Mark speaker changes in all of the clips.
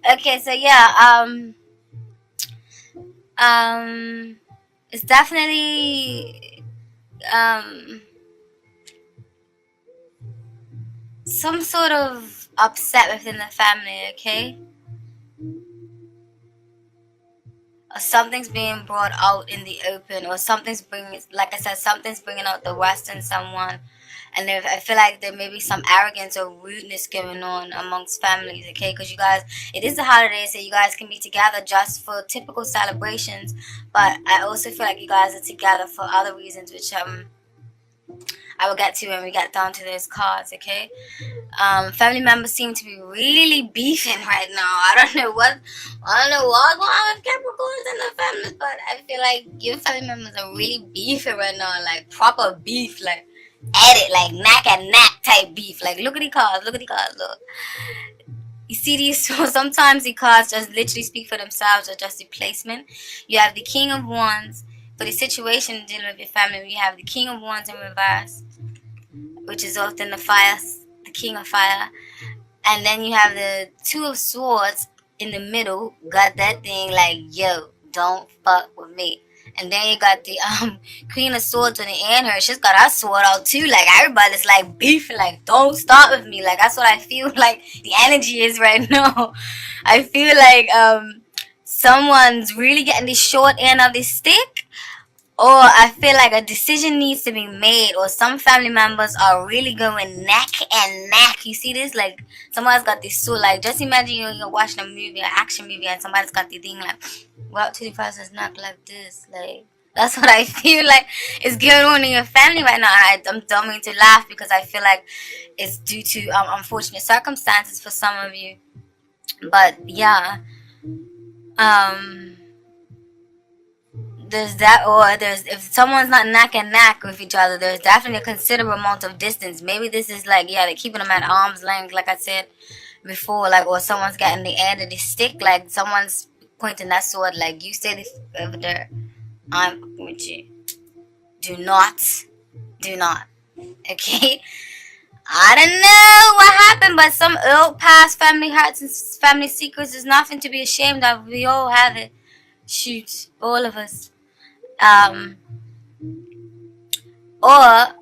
Speaker 1: Okay, so yeah, it's definitely some sort of upset within the family. Okay, or something's being brought out in the open, or something's bringing, like I said, something's bringing out the worst in someone. And if, I feel like there may be some arrogance or rudeness going on amongst families, okay? Because you guys, it is the holidays, so you guys can be together just for typical celebrations. But I also feel like you guys are together for other reasons, which I will get to when we get down to those cards, okay? Family members seem to be really beefing right now. I don't know what's going on with Capricorns and the families, but I feel like your family members are really beefing right now, like proper beef, like at it, like neck and neck type beef. Like look at the cards, look. You see these, so sometimes the cards just literally speak for themselves or just a placement. You have the King of Wands for the situation dealing with your family. You have the King of Wands in reverse, which is often the King of Fire. And then you have the Two of Swords in the middle. Got that thing like, yo, don't fuck with me. And then you got the Queen of Swords on the end her. She's got her sword out too. Like everybody's like beefing, like don't start with me. Like that's what I feel like the energy is right now. I feel like someone's really getting the short end of the stick, or I feel like a decision needs to be made, or some family members are really going neck and neck. You see this? Like, somebody's got this suit. Like, just imagine you're watching a movie, an action movie, and somebody's got the thing, like, go out to the person's neck like this. Like, that's what I feel like is going on in your family right now. And I'm don't mean to laugh because I feel like it's due to unfortunate circumstances for some of you. But, yeah. Um there's that, or there's, if someone's not neck and neck with each other, there's definitely a considerable amount of distance. Maybe this is like, yeah, they're keeping them at arm's length, like I said before, like, or someone's getting the end of the stick, like someone's pointing that sword, like, you stay over there, I'm fucking with you. Do not, do not, okay? I don't know what happened, but some old past family hurts and family secrets is nothing to be ashamed of. We all have it. Shoot, all of us. Um, or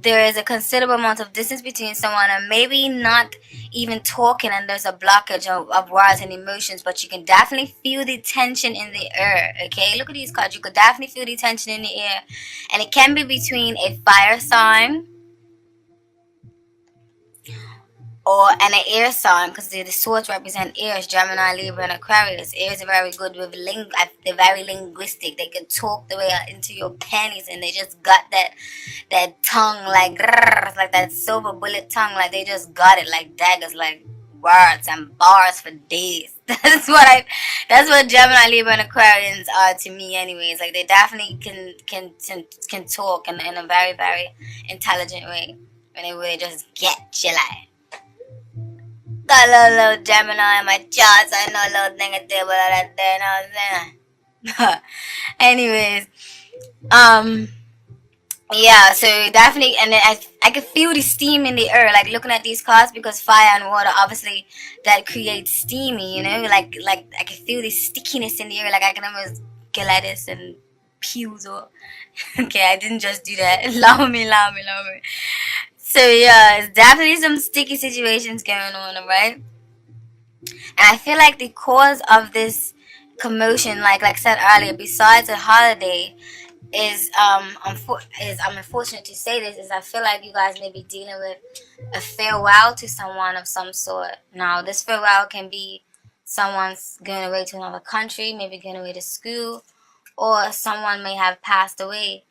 Speaker 1: there is a considerable amount of distance between someone and maybe not even talking, and there's a blockage of words and emotions, but you can definitely feel the tension in the air. Okay, look at these cards. You could definitely feel the tension in the air, and it can be between a fire sign or an air sign, because the swords represent airs, Gemini, Libra, and Aquarius. Airs are very good with they're very linguistic. They can talk the way into your panties, and they just got that tongue like grrr, like that silver bullet tongue, like they just got it like daggers, like words and bars for days. That's what Gemini, Libra, and Aquarians are to me, anyways. Like they definitely can talk in a very very intelligent way, and they really just get you like. Got a little Gemini in my charts. I know a little thing or two about that there, you know what I'm saying? Anyways, um, yeah, so definitely, and then I could feel the steam in the air, like looking at these cards, because fire and water, obviously, that creates steamy, you know, like I can feel the stickiness in the air, like I can almost get like this and peels or, okay, I didn't just do that. Allow me. So yeah, it's definitely some sticky situations going on, alright? And I feel like the cause of this commotion, like I said earlier, besides a holiday, is I'm unfortunate to say this, is I feel like you guys may be dealing with a farewell to someone of some sort. Now, this farewell can be someone's going away to another country, maybe going away to school, or someone may have passed away,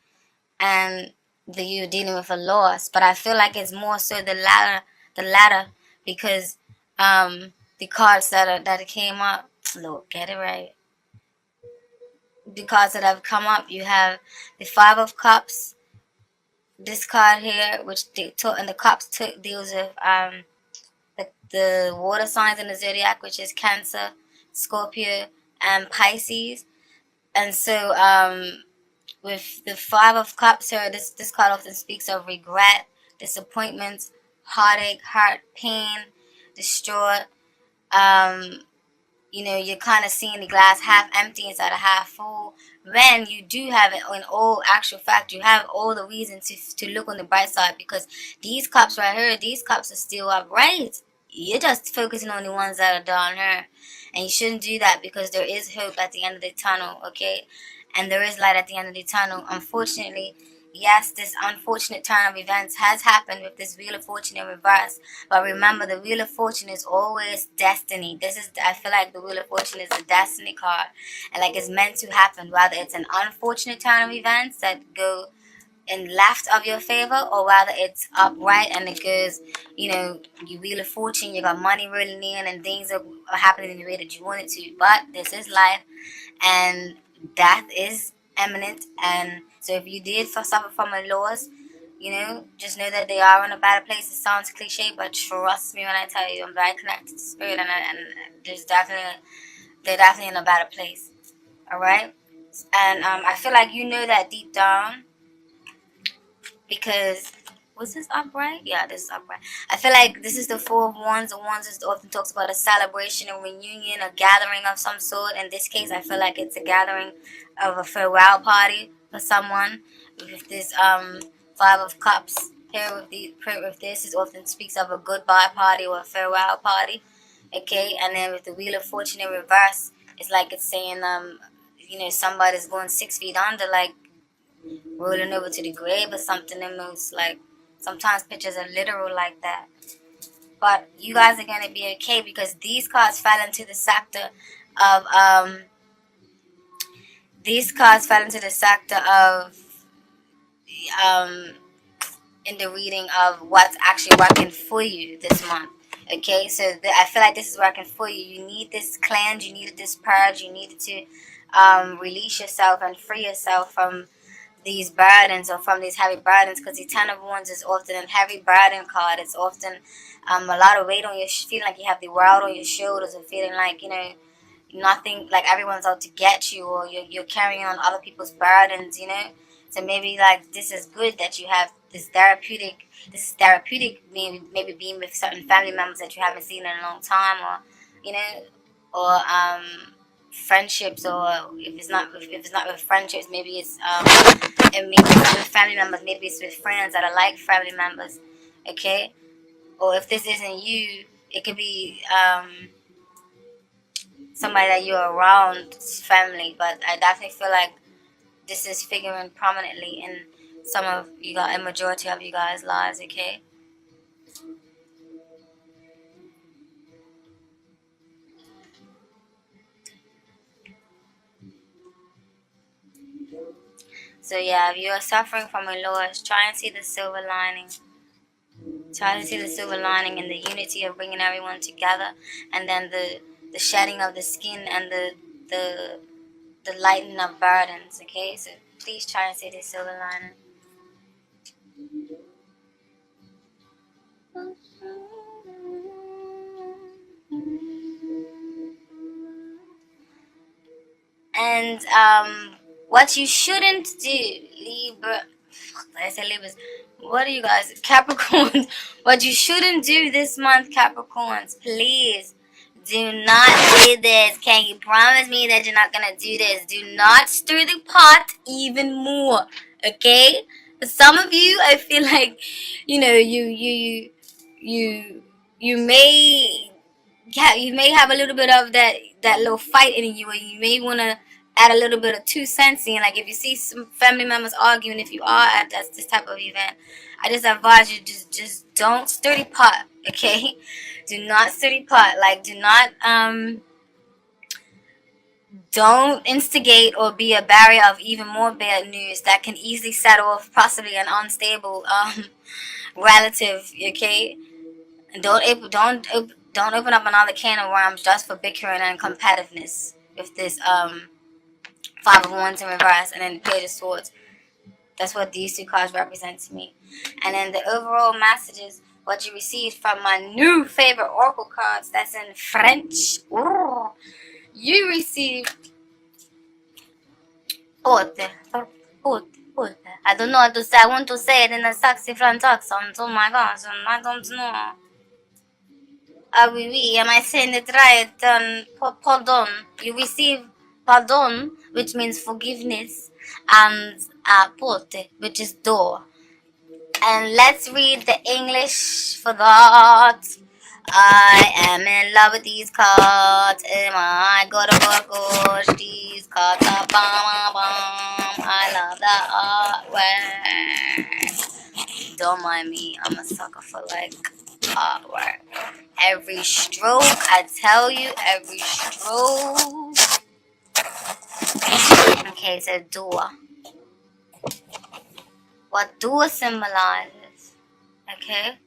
Speaker 1: and you're dealing with a loss. But I feel like it's more so the latter, because the cards that came up, look, get it right. The cards that have come up, you have the Five of Cups, this card here, which and the Cups deals with the water signs in the zodiac, which is Cancer, Scorpio, and Pisces. And so with the Five of Cups here, this card often speaks of regret, disappointments, heartache, hurt, pain, distraught. You know, you're kind of seeing the glass half empty instead of half full, when you do have it in all actual fact, you have all the reason to look on the bright side, because these cups right here, these cups are still upright. You're just focusing on the ones that are down here, and you shouldn't do that, because there is hope at the end of the tunnel, okay? And there is light at the end of the tunnel. Unfortunately, yes, this unfortunate turn of events has happened with this Wheel of Fortune in reverse. But remember, the Wheel of Fortune is always destiny. I feel like the Wheel of Fortune is a destiny card. And like it's meant to happen. Whether it's an unfortunate turn of events that go in left of your favor, or whether it's upright and it goes, you know, you Wheel of Fortune, you got money rolling in and things are happening in the way that you want it to. But this is life, and death is imminent. And so if you did suffer from a loss, you know, just know that they are in a better place. It sounds cliche, but trust me when I tell you, I'm very connected to spirit, and they're definitely in a better place. All right, and I feel like you know that deep down, because was this upright? Yeah, this is upright. I feel like this is the Four of Wands. The Wands is often talks about a celebration, a reunion, a gathering of some sort. In this case, I feel like it's a gathering of a farewell party for someone. With this Five of Cups here, with this, it often speaks of a goodbye party or a farewell party. Okay, and then with the Wheel of Fortune in reverse, it's like it's saying you know, somebody's going 6 feet under, like rolling over to the grave or something. It moves like sometimes pictures are literal like that. But you guys are gonna be okay, because these cards fell into the sector of um in the reading of what's actually working for you this month. Okay, so I feel like this is working for you. You need this cleanse, you needed this purge, you needed to release yourself and free yourself from these burdens, or from these heavy burdens, because the Ten of Wands is often a heavy burden card. It's often a lot of weight on your feeling like you have the world on your shoulders, or feeling like, you know, nothing, like everyone's out to get you, or you're carrying on other people's burdens, you know. So maybe like this is good that you have this is therapeutic, maybe being with certain family members that you haven't seen in a long time, or you know, or friendships, or if it's not with friendships, maybe it's and maybe it's not with family members, maybe it's with friends that are like family members, okay? Or if this isn't you, it could be somebody that you're around, family. But I definitely feel like this is figuring prominently in some of you guys, a majority of you guys' lives, okay? So yeah, if you are suffering from a loss, try and see the silver lining. Try to see the silver lining in the unity of bringing everyone together, and then the shedding of the skin, and the lightening of burdens. Okay, so please try and see the silver lining. And what you shouldn't do, Libra. I said Libras. What are you guys, Capricorns? What you shouldn't do this month, Capricorns, please do not do this. Can you promise me that you're not gonna do this? Do not stir the pot even more, okay? For some of you, I feel like, you know, you you may you may have a little bit of that little fight in you, or you may want to add a little bit of 2 cents in. Like if you see some family members arguing, if you are at this type of event, I just advise you just don't stir the pot, okay? Do not stir the pot. Like do not don't instigate or be a barrier of even more bad news that can easily set off possibly an unstable relative, okay? Don't open up another can of worms just for bickering and competitiveness with this Five of Wands in reverse, and then the Page of Swords. That's what these two cards represent to me. And then the overall messages, what you received from my new favorite oracle cards, that's in French. Ooh. You received Haute. Haute. I don't know how to say. I want to say it in a sexy French accent. Oh my gosh, I don't know. Oui, oui, am I saying it right? Pardon. You receive pardon, which means forgiveness, and porte, which is door. And let's read the English for that. I am in love with these cards. Am I gonna gosh, these cards are bomb, bomb. I love the artwork. Don't mind me, I'm a sucker for like artwork. Every stroke, I tell you, every stroke. Okay, so door. What door symbolizes? Okay.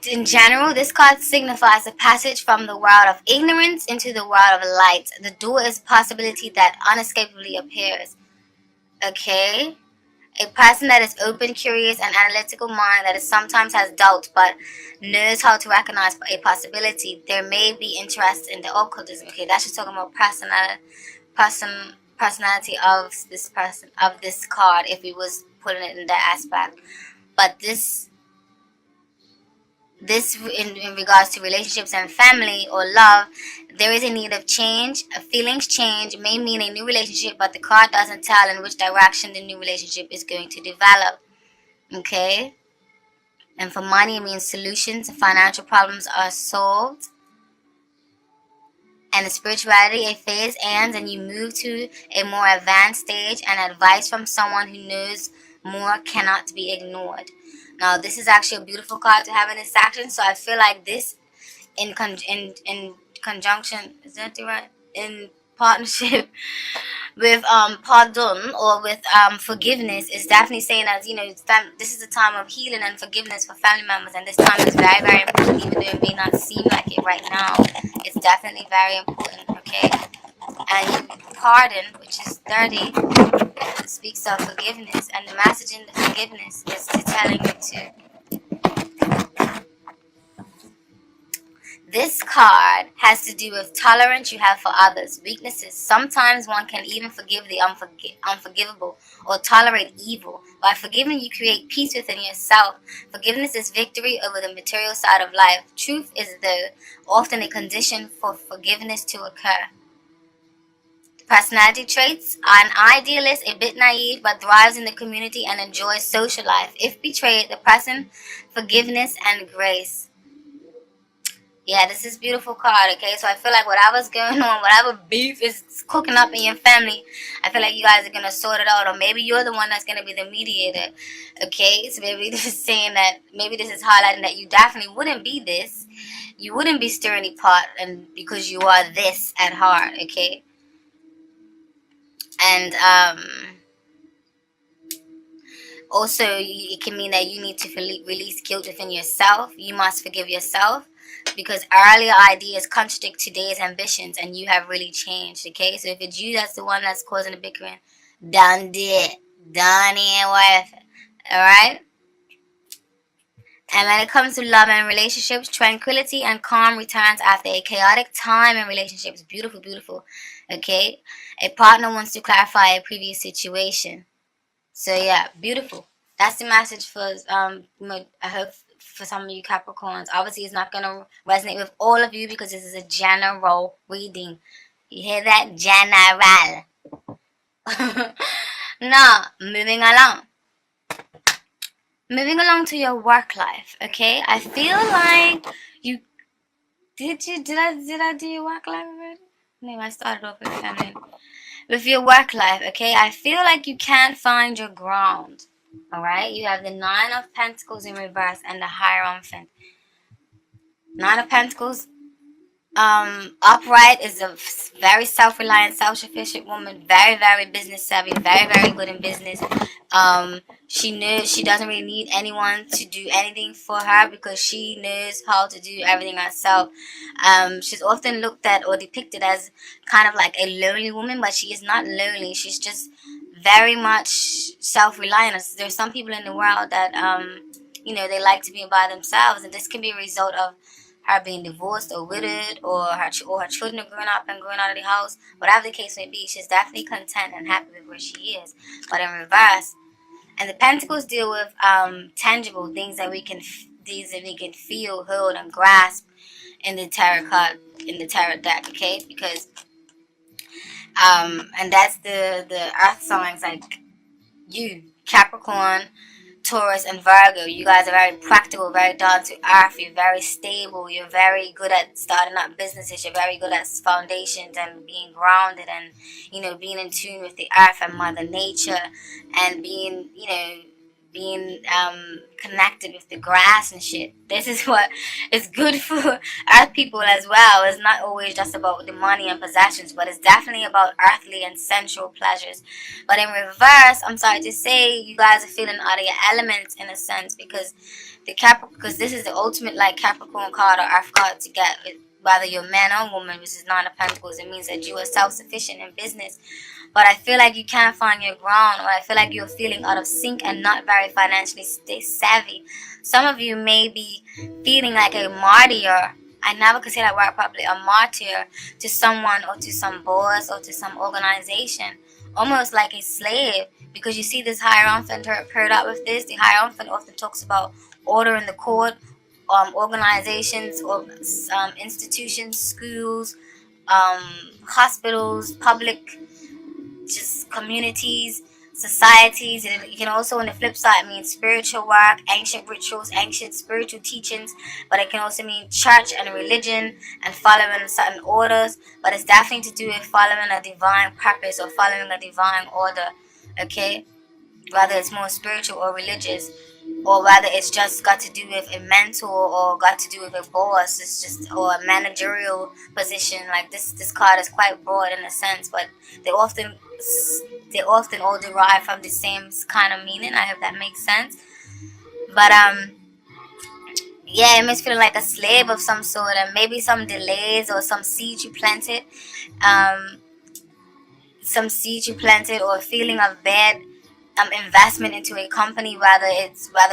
Speaker 1: In general, this card signifies a passage from the world of ignorance into the world of light. The door is a possibility that unescapably appears. Okay? A person that is open, curious, and analytical mind that is sometimes has doubts but knows how to recognize a possibility. There may be interest in the occultism. Okay, that's just talking about personality of this person, of this card, if we was putting it in that aspect. But this in regards to relationships and family or love, there is a need of change. Feelings change may mean a new relationship, but the card doesn't tell in which direction the new relationship is going to develop. Okay? And for money, it means solutions, financial problems are solved. And in spirituality, a phase ends and you move to a more advanced stage, and advice from someone who knows more cannot be ignored. Now, this is actually a beautiful card to have in this section, so I feel like this in conjunction, is that the right? In partnership with pardon or with forgiveness is definitely saying that, you know, it's time, this is a time of healing and forgiveness for family members, and this time is very, very important, even though it may not seem like it right now. It's definitely very important, okay? And pardon, which is 30, speaks of forgiveness, and the message in the forgiveness is to telling you to. This card has to do with tolerance you have for others, weaknesses. Sometimes one can even forgive the unforgivable or tolerate evil. By forgiving, you create peace within yourself. Forgiveness is victory over the material side of life. Truth is, though, often a condition for forgiveness to occur. Personality traits: an idealist, a bit naive, but thrives in the community and enjoys social life. If betrayed, the person, forgiveness and grace. Yeah, this is beautiful card, okay? So I feel like whatever's going on, whatever beef is cooking up in your family, I feel like you guys are going to sort it out. Or maybe you're the one that's going to be the mediator, okay? So maybe this is saying that, maybe this is highlighting that you definitely wouldn't be this. You wouldn't be stirring the pot, and because you are this at heart, okay? And also, it can mean that you need to release guilt within yourself. You must forgive yourself, because earlier ideas contradict today's ambitions, and you have really changed, okay? So if it's you that's the one that's causing the bickering, done it. Done it worth it. Alright? And when it comes to love and relationships, tranquility and calm returns after a chaotic time in relationships. Beautiful, beautiful. Okay? A partner wants to clarify a previous situation. So yeah, beautiful. That's the message for I hope for some of you Capricorns. Obviously, it's not gonna resonate with all of you because this is a general reading. You hear that? General. Now, moving along. Moving along to your work life. Okay, I feel like you did I do your work life already? No, I started off with feminine. With your work life, okay, I feel like you can't find your ground. Alright, you have the Nine of Pentacles in reverse and the Hierophant. Nine of Pentacles upright is a very self-reliant, self-sufficient woman, very, very business savvy, very, very good in business. She knows she doesn't really need anyone to do anything for her because she knows how to do everything herself. She's often looked at or depicted as kind of like a lonely woman, but she is not lonely. She's just very much self-reliant. There's some people in the world that they like to be by themselves, and this can be a result of her being divorced or widowed, or her children are growing up and growing out of the house. Whatever the case may be, she's definitely content and happy with where she is. But in reverse, And the Pentacles deal with tangible things that we can feel, hold, and grasp in the tarot card, in the tarot deck, okay? Because and that's the earth signs like you, Capricorn, Taurus, and Virgo. You guys are very practical, very down to earth. You're very stable. You're very good at starting up businesses. You're very good at foundations and being grounded, and being in tune with the earth and Mother Nature, and being being connected with the grass and shit. This is what is good for earth people as well. It's not always just about the money and possessions, but it's definitely about earthly and sensual pleasures. But in reverse, I'm sorry to say, you guys are feeling out of your elements in a sense, because because this is the ultimate like Capricorn card or earth card to get, whether you're man or woman, which is Nine of Pentacles. It means that you are self-sufficient in business. But I feel like you can't find your ground, or I feel like you're feeling out of sync and not very financially savvy. Some of you may be feeling like a martyr. I never could say that word properly. A martyr to someone, or to some boss, or to some organization. Almost like a slave. Because you see this Hierophant paired up with this. The Hierophant often talks about order in the court, organizations, or institutions, schools, hospitals, public just communities, societies. And it can also, on the flip side, mean spiritual work, ancient rituals, ancient spiritual teachings. But it can also mean church and religion and following certain orders. But it's definitely to do with following a divine purpose or following a divine order, okay? Whether it's more spiritual or religious, or whether it's just got to do with a mentor or got to do with a boss. It's just, or a managerial position. Like this card is quite broad in a sense, but they often all derive from the same kind of meaning. I hope that makes sense. But yeah, it makes you feel like a slave of some sort, and maybe some delays or some seeds you planted, or a feeling of bad investment into a company, whether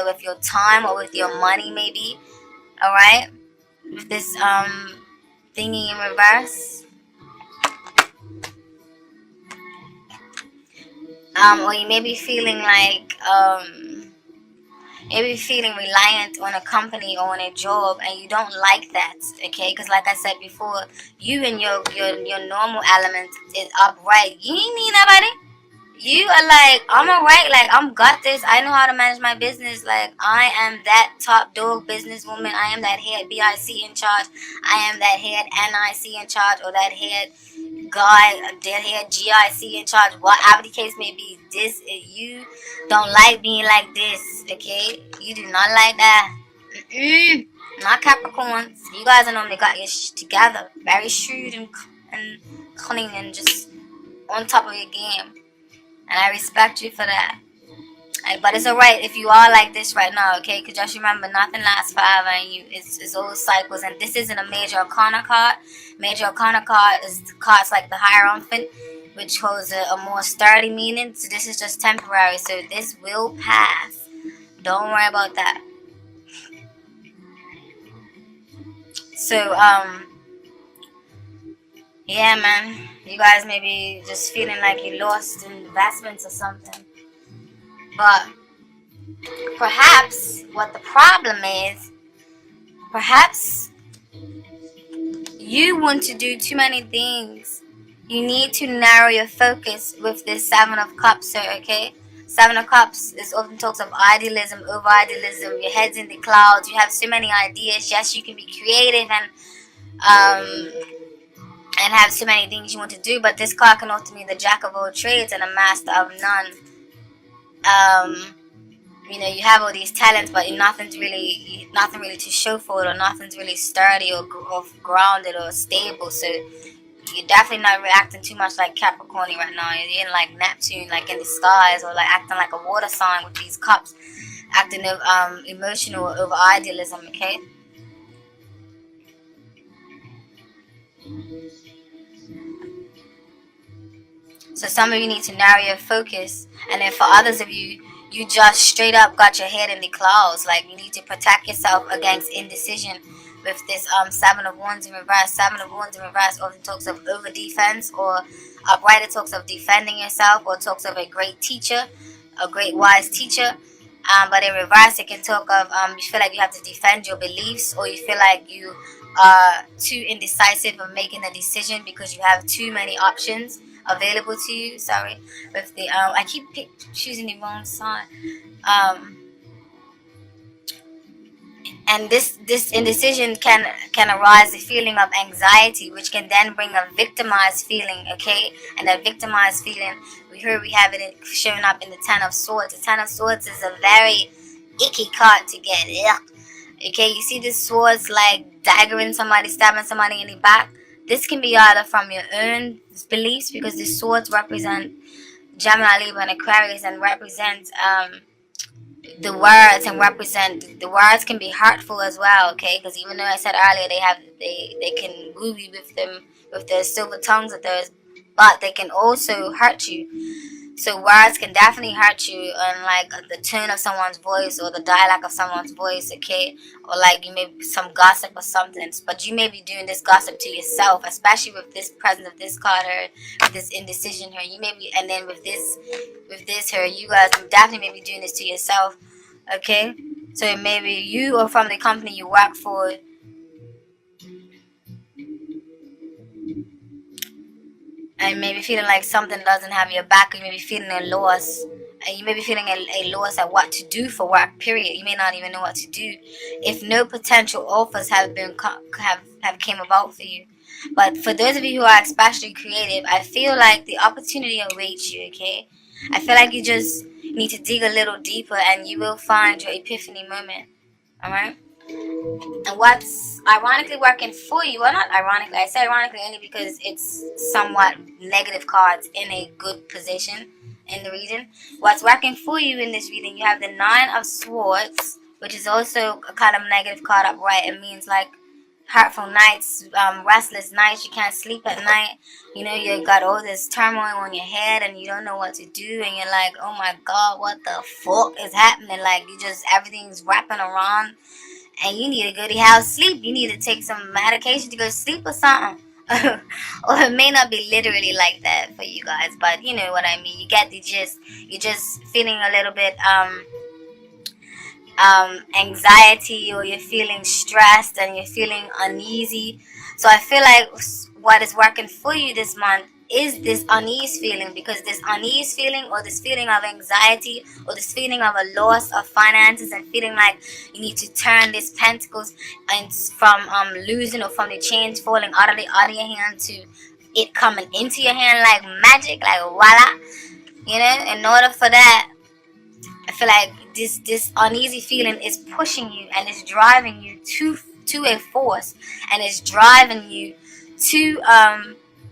Speaker 1: with your time or with your money, maybe. All right, with this thingy in reverse. Or you may be feeling like maybe feeling reliant on a company or on a job, and you don't like that, okay? Because like I said before, you and your normal element is upright. You ain't need nobody. You are like, I'm alright, like I'm got this. I know how to manage my business. Like I am that top dog businesswoman. I am that head BIC in charge. I am that head NIC in charge, or that head guy, that head GIC in charge. Whatever the case may be, you don't like being like this, okay? You do not like that. Not Capricorns. You guys are normally got your together. Very shrewd and cunning and just on top of your game. And I respect you for that. But it's alright if you are like this right now, okay? Because just remember, nothing lasts forever, and it's all cycles. And this isn't a major arcana card. Major arcana card is cards like the Hierophant, which holds a more sturdy meaning. So this is just temporary. So this will pass. Don't worry about that. So, yeah, man. You guys may be just feeling like you lost investments or something. But perhaps what the problem is, perhaps you want to do too many things. You need to narrow your focus with this Seven of Cups, sir, okay? Seven of Cups is often talks of idealism, over idealism. Your head's in the clouds. You have so many ideas. Yes, you can be creative and have so many things you want to do, but this card can also mean the Jack of all trades and a master of none. You have all these talents, but nothing really to show for it, or nothing's really sturdy or grounded or stable. So you're definitely not reacting too much like Capricorn right now. You're in like Neptune, like in the skies, or like acting like a water sign with these cups, acting emotional over idealism, okay? So some of you need to narrow your focus, and then for others of you, you just straight up got your head in the clouds. Like you need to protect yourself against indecision with this Seven of Wands in reverse. Seven of Wands in reverse often talks of over defense, or upright. It talks of defending yourself, or talks of a great teacher. a great wise teacher. But in reverse, it can talk of you feel like you have to defend your beliefs, or you feel like you are too indecisive of making a decision because you have too many options available to you. Sorry, with the I keep choosing the wrong sign. Um, and this indecision can arise a feeling of anxiety, which can then bring a victimized feeling. Okay, and that victimized feeling, we have it showing up in the Ten of Swords. The Ten of Swords is a very icky card to get. Ugh. Okay, you see this swords like daggering somebody, stabbing somebody in the back. This can be either from your own beliefs, because the swords represent Gemini, Libra, and Aquarius, and represent the words, and represent the words can be hurtful as well. Okay, because even though I said earlier they can woo you with them, with their silver tongues of theirs, but they can also hurt you. So words can definitely hurt you, and like the tone of someone's voice or the dialect of someone's voice. Okay, or like you may some gossip or something, but you may be doing this gossip to yourself, especially with this presence of this card here, with this indecision here. You may be, and then with this here, you guys definitely may be doing this to yourself. Okay, so maybe you or from the company you work for, and maybe feeling like something doesn't have your back, or you may be feeling a loss, and you may be feeling a loss at what to do for work, period. You may not even know what to do if no potential offers have been have came about for you. But for those of you who are especially creative, I feel like the opportunity awaits you. Okay, I feel like you just need to dig a little deeper, and you will find your epiphany moment. All right. And what's ironically working for you, well, not ironically, I say ironically only because it's somewhat negative cards in a good position in the reading. What's working for you in this reading, you have the Nine of Swords, which is also a kind of negative card upright. It means like hurtful nights, restless nights, you can't sleep at night. You know, you got all this turmoil on your head and you don't know what to do, and you're like, oh my god, what the fuck is happening? Like, you just, everything's wrapping around, and you need a goody house sleep. You need to take some medication to go to sleep or something. Or it may not be literally like that for you guys, but you know what I mean. You get the gist. You're just feeling a little bit anxiety, or you're feeling stressed and you're feeling uneasy. So I feel like what is working for you this month is this unease feeling, because this unease feeling, or this feeling of anxiety, or this feeling of a loss of finances, and feeling like you need to turn these pentacles and from losing, or from the change falling out of your hand to it coming into your hand like magic, like voila. You know, in order for that, I feel like this uneasy feeling is pushing you, and it's driving you to a force, and it's driving you to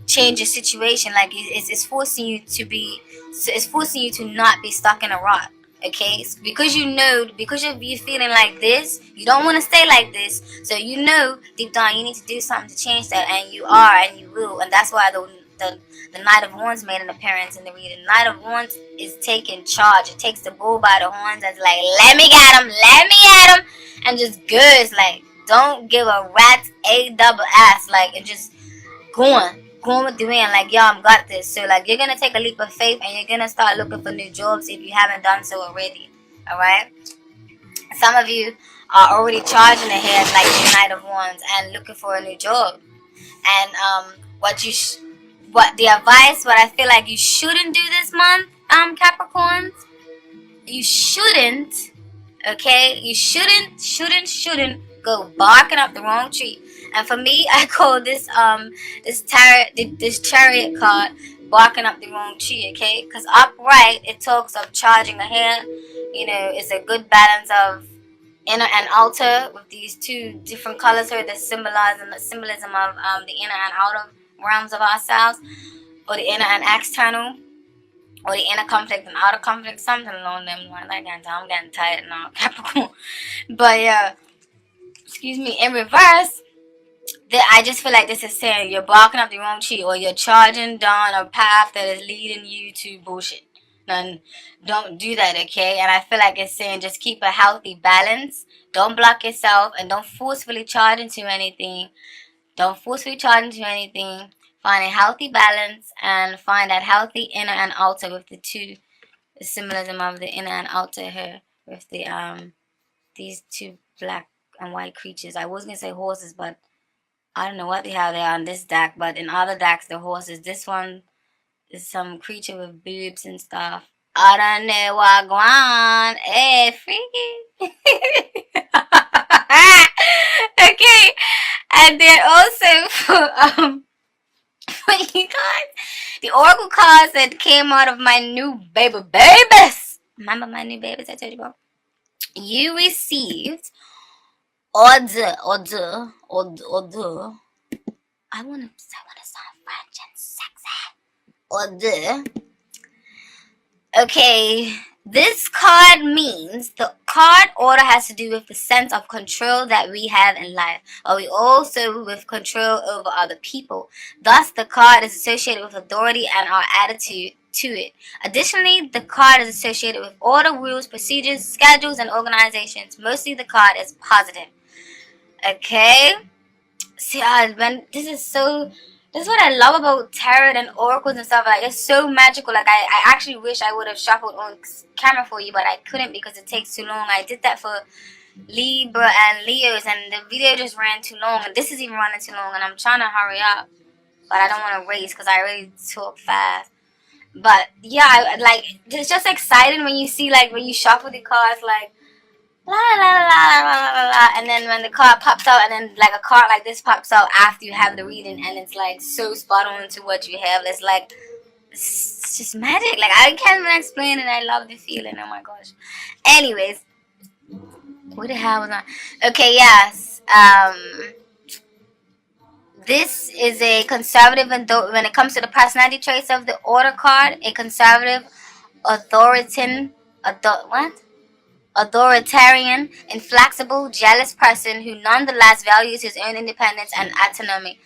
Speaker 1: change your situation. Like it's forcing you to be, it's forcing you to not be stuck in a rut. Okay, because you know, because you're feeling like this, you don't want to stay like this. So you know deep down you need to do something to change that, and you are, and you will. And that's why the Knight of Wands made an appearance in the reading. Knight of Wands is taking charge. It takes the bull by the horns and it's like, let me get him, and just goes like, don't give a rat's a double ass, like, and just going with the wind, like, yo, I'm got this. So like, you're gonna take a leap of faith, and you're gonna start looking for new jobs if you haven't done so already. All right. Some of you are already charging ahead like the Knight of Wands and looking for a new job. And what the advice, what I feel like you shouldn't do this month, Capricorns, you shouldn't, okay, you shouldn't go barking up the wrong tree. And for me, I call this this chariot card barking up the wrong tree. Okay, because upright, it talks of charging ahead. You know, it's a good balance of inner and outer, with these two different colors here that symbolize the symbolism of the inner and outer realms of ourselves, or the inner and external, or the inner conflict and outer conflict, something along them lines. I'm getting tired now, Capricorn. But yeah, excuse me. In reverse, I just feel like this is saying you're barking up the wrong tree, or you're charging down a path that is leading you to bullshit. And don't do that, okay? And I feel like it's saying just keep a healthy balance. Don't block yourself, and don't forcefully charge into anything. Find a healthy balance, and find that healthy inner and outer with the two the symbolism of the inner and outer here with the these two black and white creatures. I was gonna say horses, but I don't know what the hell they are on this deck. But in other decks, the horses. This one is some creature with boobs and stuff. I don't know what going on. Hey, freaky. Okay, and then also for you guys, the oracle cards that came out of my new babies. Remember my new babies I told you about? You received order. I wanna sound French and sexy. Order. Okay, this card means the card order has to do with the sense of control that we have in life, but we also with control over other people. Thus, the card is associated with authority and our attitude to it. Additionally, the card is associated with order, rules, procedures, schedules, and organizations. Mostly, the card is positive. Okay. See, when this is what I love about tarot and oracles and stuff. Like, it's so magical. Like, I actually wish I would have shuffled on camera for you, but I couldn't because it takes too long. I did that for Libra and Leos, and the video just ran too long, and this is even running too long, and I'm trying to hurry up, but I don't want to race because I really talk fast. But yeah, it's just exciting when you see, like, when you shuffle the cards, like, la la la la la la la, and then when the card pops out, and then like a card like this pops out after you have the reading, and it's like so spot on to what you have. It's like, it's just magic. Like, I can't even explain it. I love the feeling. Oh my gosh. Anyways, what the hell was I? Okay, yes. This is a conservative, and when it comes to the personality traits of the order card, a conservative, authoritarian, inflexible, jealous person who nonetheless values his own independence and autonomy.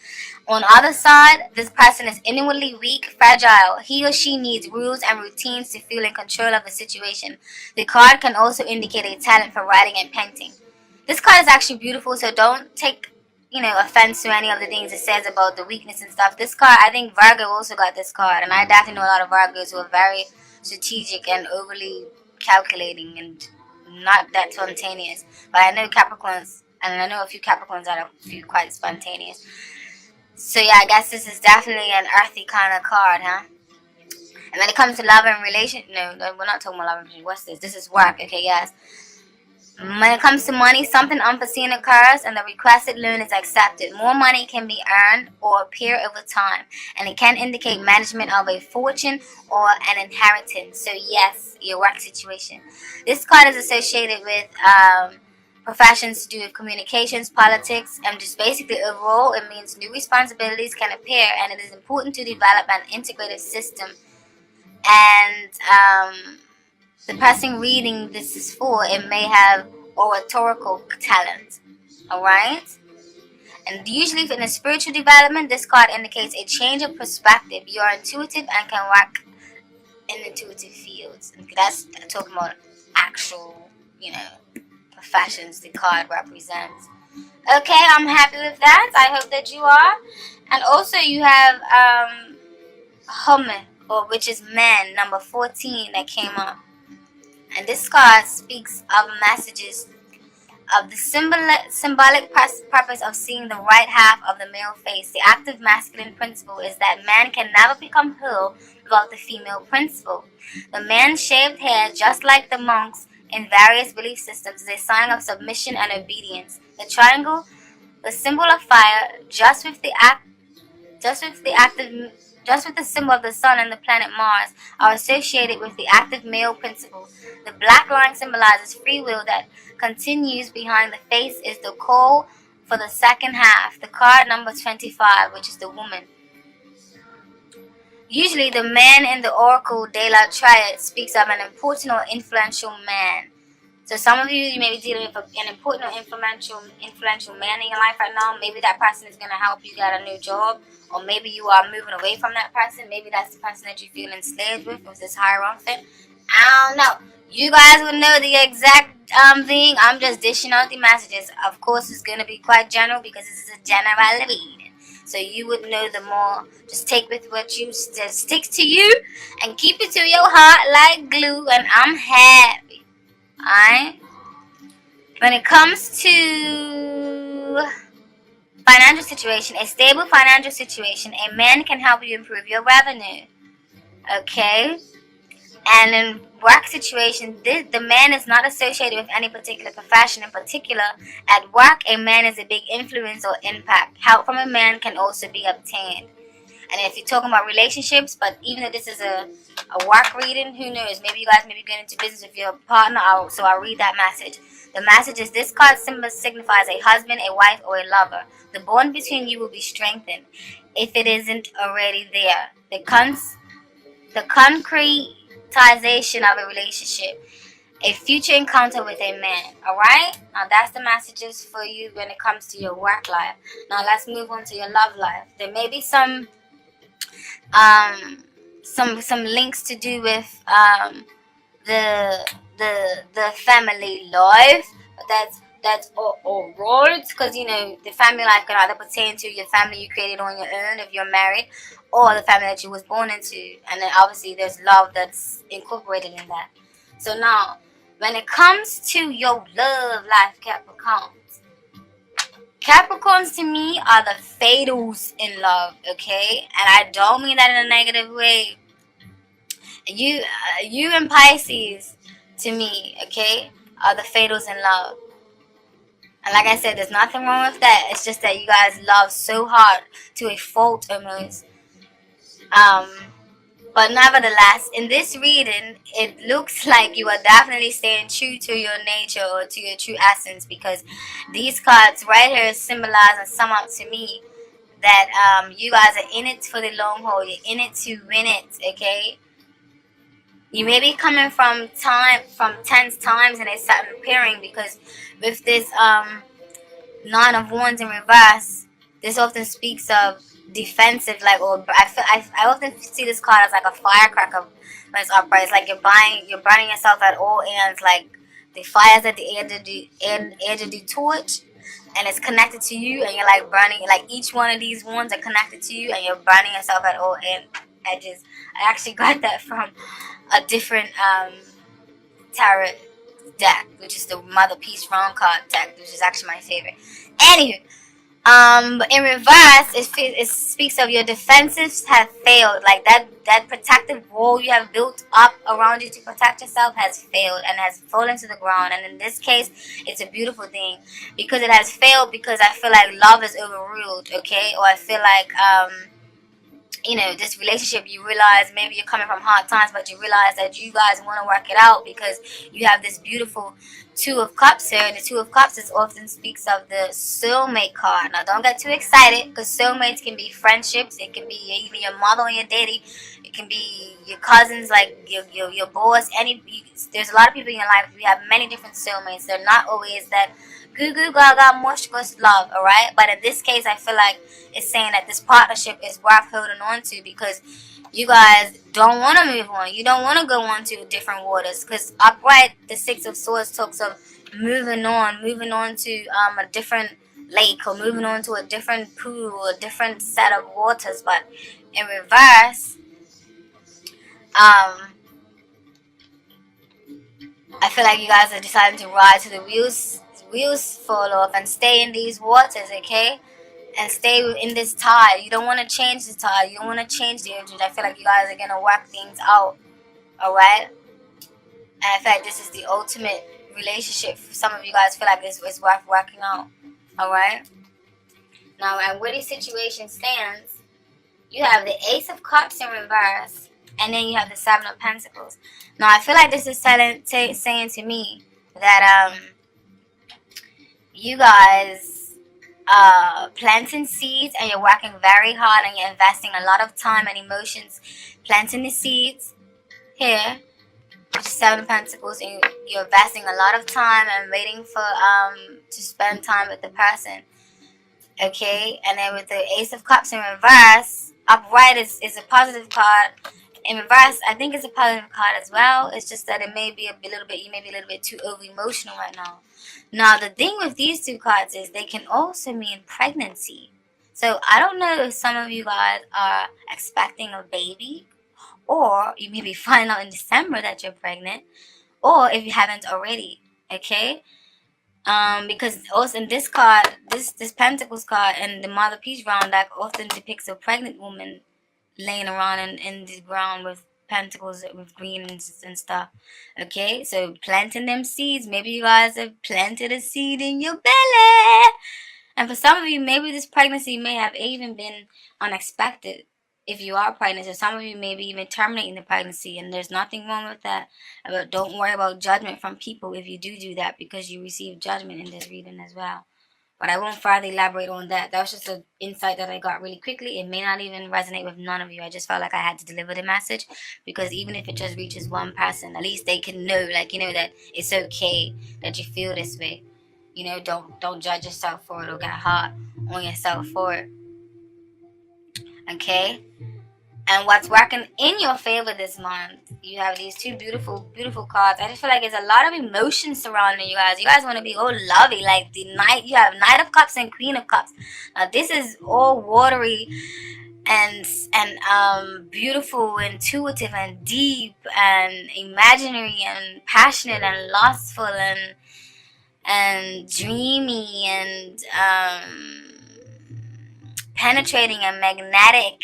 Speaker 1: On the other side, this person is inwardly weak, fragile. He or she needs rules and routines to feel in control of the situation. The card can also indicate a talent for writing and painting. This card is actually beautiful, so don't take offense to any of the things it says about the weakness and stuff. This card, I think Virgo also got this card, and I definitely know a lot of Virgos who are very strategic and overly calculating and not that spontaneous. But I know Capricorns, and I know a few Capricorns that are quite spontaneous. So yeah, I guess this is definitely an earthy kind of card, huh? And when it comes to love and relation, no, we're not talking about love and relation. What's this? This is work. Okay, yes. When it comes to money, something unforeseen occurs and the requested loan is accepted. More money can be earned or appear over time, and it can indicate management of a fortune or an inheritance. So yes, your work situation. This card is associated with professions to do with communications, politics, and just basically overall it means new responsibilities can appear, and it is important to develop an integrated system. And the person reading this is for, it may have oratorical talent. Alright? And usually in a spiritual development, this card indicates a change of perspective. You are intuitive and can work in intuitive fields. That's talking about actual, professions the card represents. Okay, I'm happy with that. I hope that you are. And also you have Home, which is man, number 14 that came up. And this card speaks of messages of the symbolic purpose of seeing the right half of the male face. The active masculine principle is that man can never become whole without the female principle. The man's shaved hair, just like the monks in various belief systems, is a sign of submission and obedience. The triangle, the symbol of fire, just with the symbol of the sun and the planet Mars, are associated with the active male principle. The black line symbolizes free will that continues behind the face is the call for the second half. The card number 25, which is the woman. Usually the man in the Oracle de la Triad speaks of an important or influential man. So some of you may be dealing with an important or influential man in your life right now. Maybe that person is going to help you get a new job, or maybe you are moving away from that person. Maybe that's the person that you feel enslaved with this hierophant. I don't know. You guys will know the exact thing. I'm just dishing out the messages. Of course, it's going to be quite general because this is a general reading. So you would know the more. Just take with what you sticks to you, and keep it to your heart like glue. And I'm happy. Alright. When it comes to financial situation, a stable financial situation, a man can help you improve your revenue. Okay. And in work situation, the man is not associated with any particular profession in particular. At work, a man is a big influence or impact. Help from a man can also be obtained. And if you're talking about relationships, but even though this is a work reading, who knows? Maybe you guys may be going into business with your partner, so I'll read that message. The message is, this card symbol signifies a husband, a wife, or a lover. The bond between you will be strengthened if it isn't already there. The concretization of a relationship, a future encounter with a man. Alright? Now that's the messages for you when it comes to your work life. Now let's move on to your love life. There may be some links to do with the family life. That's all roads, because you know the family life can either pertain to your family you created on your own if you're married, or the family that you was born into, and then obviously there's love that's incorporated in that. So now, when it comes to your love life, Capricorns to me are the fatals in love, okay? And I don't mean that in a negative way. You and Pisces, to me, okay, are the fatals in love. And like I said, there's nothing wrong with that. It's just that you guys love so hard to a fault almost. But nevertheless, in this reading, it looks like you are definitely staying true to your nature or to your true essence, because these cards right here symbolize and sum up to me that you guys are in it for the long haul. You're in it to win it, okay? You may be coming from tense times and a sudden appearing, because with this Nine of Wands in reverse, this often speaks of defensive, like, or I often see this card as like a firecracker when it's upright. It's like you're burning yourself at all ends, like the fire's at the edge of the torch, and it's connected to you, and you're like burning. Like each one of these wands are connected to you, and you're burning yourself at all edges. I actually got that from a different tarot deck, which is the Mother Peace Round card deck, which is actually my favorite. Anywho, but in reverse, it speaks of your defenses have failed. Like that protective wall you have built up around you to protect yourself has failed and has fallen to the ground. And in this case, it's a beautiful thing because it has failed, because I feel like love is overruled, okay? Or I feel like you know, this relationship, you realize maybe you're coming from hard times, but you realize that you guys want to work it out because you have this beautiful Two of Cups here. And the Two of Cups is often speaks of the soulmate card. Now, don't get too excited, because soulmates can be friendships. It can be even your mother or your daddy. It can be your cousins, like your boss. There's a lot of people in your life. We have many different soulmates. They're not always that goo goo gaga mush gush love, alright? But in this case, I feel like it's saying that this partnership is worth holding on to, because you guys don't want to move on. You don't want to go on to different waters, because upright, the Six of Swords talks of moving on to a different lake, or moving on to a different pool, or a different set of waters. But in reverse, I feel like you guys are deciding to ride to the wheels fall off and stay in these waters, okay? And stay in this tide. You don't want to change the tide. You don't want to change the energy. I feel like you guys are going to work things out, alright? And in fact, this is the ultimate relationship. Some of you guys feel like it's worth working out, alright? Now, and where this situation stands, you have the Ace of Cups in reverse, and then you have the Seven of Pentacles. Now, I feel like this is saying to me that you guys planting seeds, and you're working very hard, and you're investing a lot of time and emotions planting the seeds here, which is Seven of Pentacles, and you're investing a lot of time and waiting for to spend time with the person, okay? And then with the Ace of Cups in reverse, upright is a positive card. In reverse, I think it's a positive card as well. It's just that it may be you may be a little bit too over emotional right now. Now, the thing with these two cards is they can also mean pregnancy. So I don't know if some of you guys are expecting a baby, or you maybe find out in December that you're pregnant, or if you haven't already, okay? Because also in this card, this Pentacles card and the Mother Peace round deck often depicts a pregnant woman laying around in the ground with pentacles with greens and stuff. Okay, so planting them seeds. Maybe you guys have planted a seed in your belly. And for some of you, maybe this pregnancy may have even been unexpected if you are pregnant. So some of you may be even terminating the pregnancy, and there's nothing wrong with that. But don't worry about judgment from people if you do that, because you receive judgment in this reading as well. But I won't further elaborate on that. That was just an insight that I got really quickly. It may not even resonate with none of you. I just felt like I had to deliver the message, because even if it just reaches one person, at least they can know, like, you know, that it's okay that you feel this way. You know, don't judge yourself for it or get hard on yourself for it. Okay? And what's working in your favor this month, you have these two beautiful, beautiful cards. I just feel like there's a lot of emotion surrounding you guys. You guys want to be all lovey, like the Knight. You have Knight of Cups and Queen of Cups. Now this is all watery and beautiful, intuitive and deep and imaginary and passionate and lustful and dreamy and penetrating and magnetic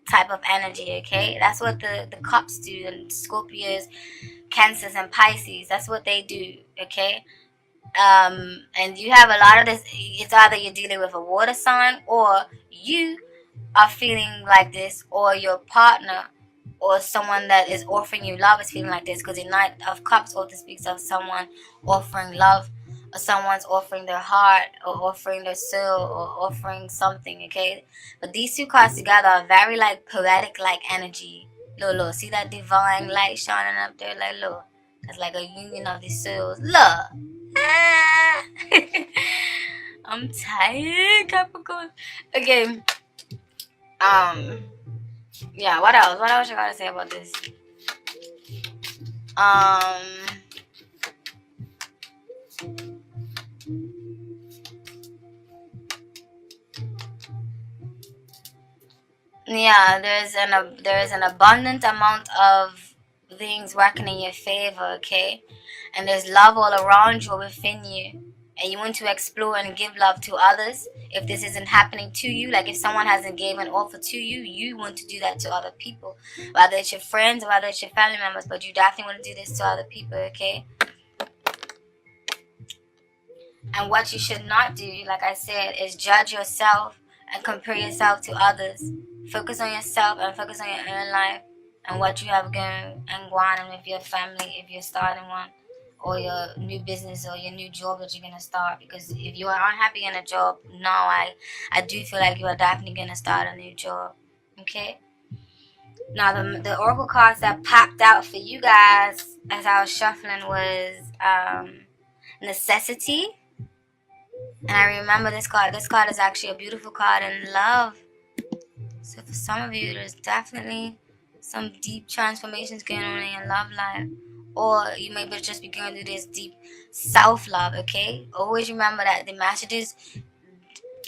Speaker 1: type of energy. Okay, that's what the cups do, and Scorpios, Cancers, and Pisces, that's what they do. Okay, and you have a lot of this. It's either you're dealing with a water sign, or you are feeling like this, or your partner or someone that is offering you love is feeling like this, because the Knight of Cups often speaks of someone offering love, or someone's offering their heart, or offering their soul, or offering something. Okay, but these two cards together are very like poetic like energy. Look, see that divine light shining up there? Like, look, that's like a union of the souls. Look. Ah. I'm tired, Capricorn. Okay. Yeah, what else? What else you gotta say about this? Yeah, there is an abundant amount of things working in your favor, okay? And there's love all around you, within you. And you want to explore and give love to others. If this isn't happening to you, like if someone hasn't given an offer to you, you want to do that to other people. Whether it's your friends or whether it's your family members, but you definitely want to do this to other people, okay? And what you should not do, like I said, is judge yourself and compare yourself to others. Focus on yourself and focus on your own life and what you have going on with your family if you're starting one, or your new business or your new job that you're going to start. Because if you are unhappy in a job, now I do feel like you are definitely going to start a new job. Okay? Now, the oracle cards that popped out for you guys as I was shuffling was necessity. And I remember this card. This card is actually a beautiful card in love. So for some of you, there's definitely some deep transformations going on in your love life. Or you may just be going through this deep self-love, okay? Always remember that the messages,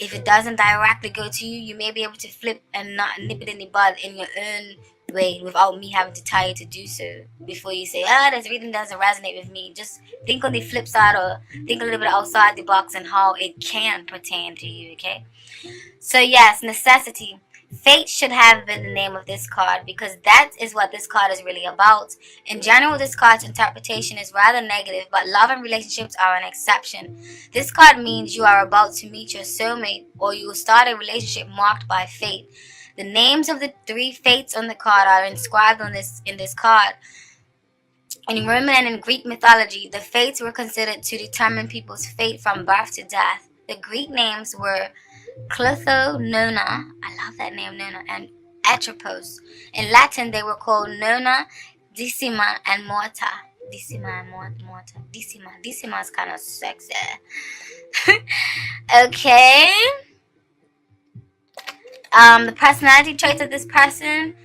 Speaker 1: if it doesn't directly go to you, you may be able to flip and not nip it in the bud in your own way without me having to tell you to do so. Before you say, this reading doesn't resonate with me, just think on the flip side, or think a little bit outside the box and how it can pertain to you, okay? So yes, necessity. Fate should have been the name of this card, because that is what this card is really about. In general, this card's interpretation is rather negative, but love and relationships are an exception. This card means you are about to meet your soulmate, or you will start a relationship marked by fate. The names of the 3 fates on the card are inscribed in this card. In Roman and in Greek mythology, the fates were considered to determine people's fate from birth to death. The Greek names were Clotho, Nona, I love that name, Nona, and Atropos. In Latin, they were called Nona, Decima, and Morta. Decima and Morta. Decima is kind of sexy. Okay. The personality traits of this person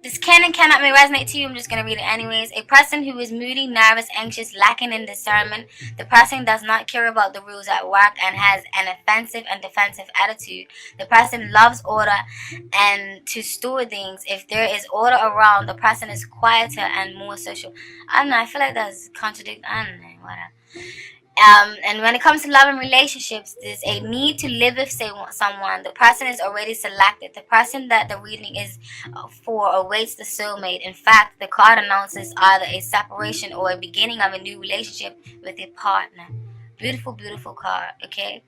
Speaker 1: This can and cannot may resonate to you. I'm just going to read it anyways. A person who is moody, nervous, anxious, lacking in discernment. The person does not care about the rules at work and has an offensive and defensive attitude. The person loves order and to store things. If there is order around, the person is quieter and more social. I don't know. I feel like that's contradict. I don't know. Whatever. And when it comes to love and relationships, there's a need to live with someone. The person is already selected. The person that the reading is for awaits the soulmate. In fact, the card announces either a separation or a beginning of a new relationship with a partner. Beautiful, beautiful card, okay?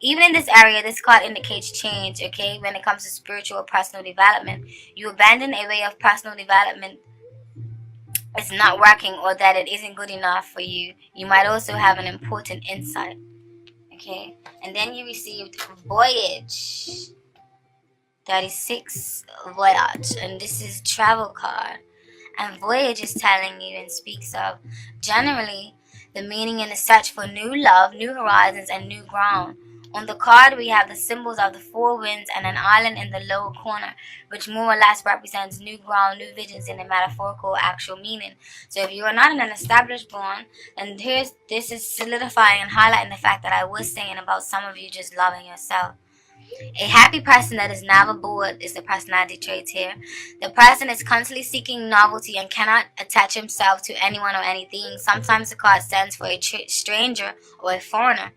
Speaker 1: Even in this area, this card indicates change, okay? When it comes to spiritual or personal development, you abandon a way of personal development it's not working or that it isn't good enough for you. You might also have an important insight. Okay? And then you received Voyage. 36 Voyage. And this is travel card. And Voyage is telling you and speaks of generally the meaning in the search for new love, new horizons, and new ground. On the card, we have the symbols of the four winds and an island in the lower corner, which more or less represents new ground, new visions in a metaphorical actual meaning. So if you are not in an established born, then this is solidifying and highlighting the fact that I was saying about some of you just loving yourself. A happy person that is never bored is the personality traits here. The person is constantly seeking novelty and cannot attach himself to anyone or anything. Sometimes the card stands for a stranger or a foreigner.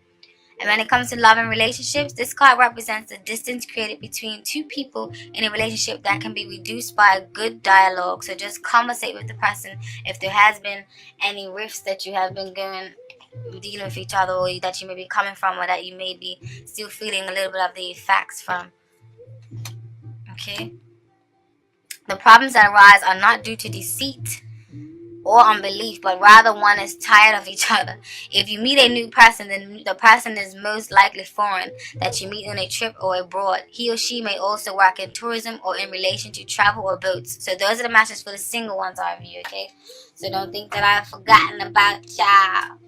Speaker 1: And when it comes to love and relationships, this card represents the distance created between two people in a relationship that can be reduced by a good dialogue. So just conversate with the person if there has been any rifts that you have been dealing with each other, or that you may be coming from, or that you may be still feeling a little bit of the effects from. Okay? The problems that arise are not due to deceit or unbelief, but rather one is tired of each other. If you meet a new person, then the person is most likely foreign that you meet on a trip or abroad. He or she may also work in tourism or in relation to travel or boats. So those are the messages for the single ones of you, okay? So don't think that I've forgotten about y'all.